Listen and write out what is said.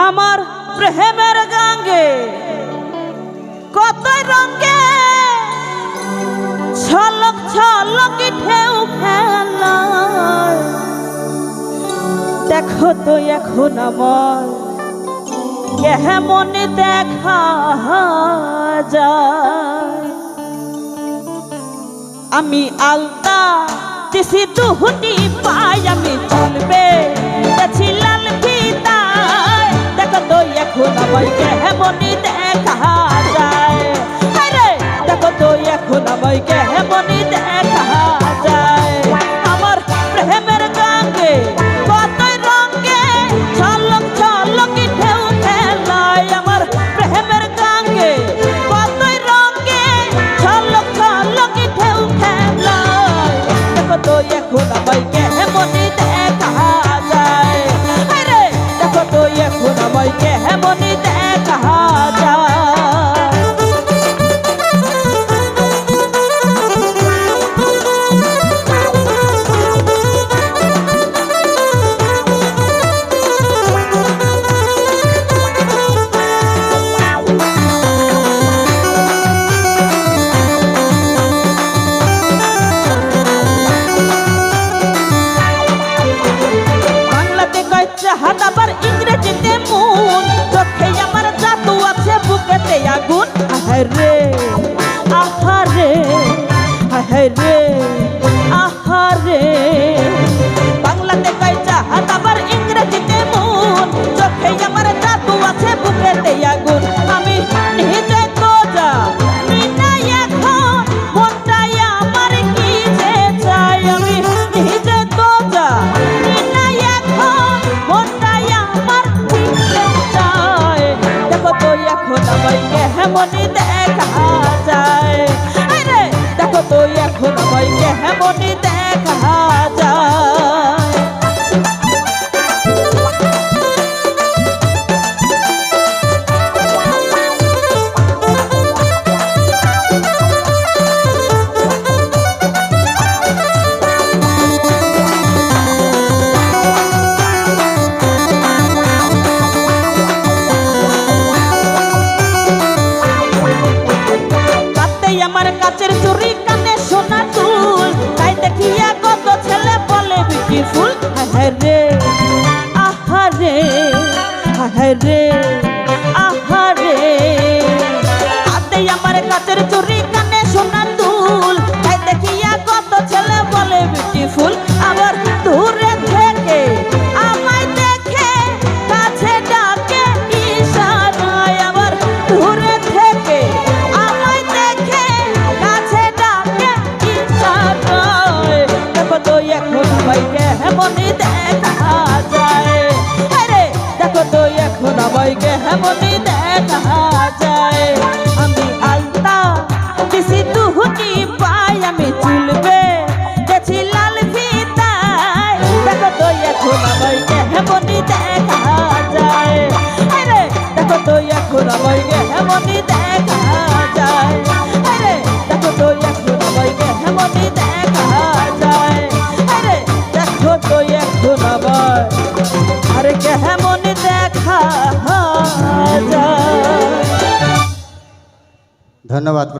আমার প্রেমের গাঙ্গে কত রঙে ছলক ছলক ঢেউ খেলায়। দেখো তো এখন আমার কেমন দেখা যায়। আমি আলতা দিছি দুহুটি পাই, আমি চলবে গেছি লাল ফিতায়। দেখো তো এখন আমায় কেমন দেখা যায়। আরে দেখো তো এখন আমায় কেমন দেখা যায়। আমার প্রেমের গাঙ্গে কত রঙে ছলক ছলক ঢেউ খেলায়। আমার প্রেমের গাঙ্গে কত রঙে ছলক ছলক ঢেউ খেলায়। দেখো তো এখন আমায় কেমন দেখা যায়। আরে দেখো তো এখন আমায় কেমন দেখা যায়। হাত আবার ইংরেজিতে মন, চোখে আমার জাদু আছে, বুকেতে আগুন। আহারে আহারে আহারে আহারে, বাংলাতে কয় হাত আবার ইংরেজিতে মন, চোখে আমার জাদু আছে, বুকেতে আগুন। আমি নিজে তো জানি না এখন মনটাই আমার কি যে চাই। আমি নিজে তো জানি না এখন মনটাই আমার কি যে চাই। দেখো তো এখন আমায় কেমন দেখা যায়। আরে দেখো তো এখন আমায় কেমন দেখা যায়। আমার কাছের চুরি কানে সোনা চুল, তাই দেখিয়া কত ছেলে বলে বিউটিফুল। আহারে আহারে আহারে আহারে, হাতে আমার কাছের চুরি কানে সোনা চুল, তাই দেখিয়া কত ছেলে বলে বিউটিফুল। আবার দূরে থেকে আমায় দেখে কাছে ডাকে ইশারায়। আবার দূরে থেকে আমায় দেখে কাছে ডাকে ইশারায়। দেখো তো এখন আমায় কেমন দেখা যায়। আরে দেখো তো এখন আমায় কেমন দেখা যায়। আমি আলতা দিছি দুহুটি পাই, আমি চুলবে গেছি লাল ফিতায়। দেখো তো এখন আমায় কেমন দেখা যায়। আরে দেখো তো এখন আমায় কেমন দেখা যায়। আরে দেখো তো এখন আমায় কেমন দেখা যায়। আরে দেখো তো এখন আমায় আরে কেমন দেখা যায়। ধন্যবাদ।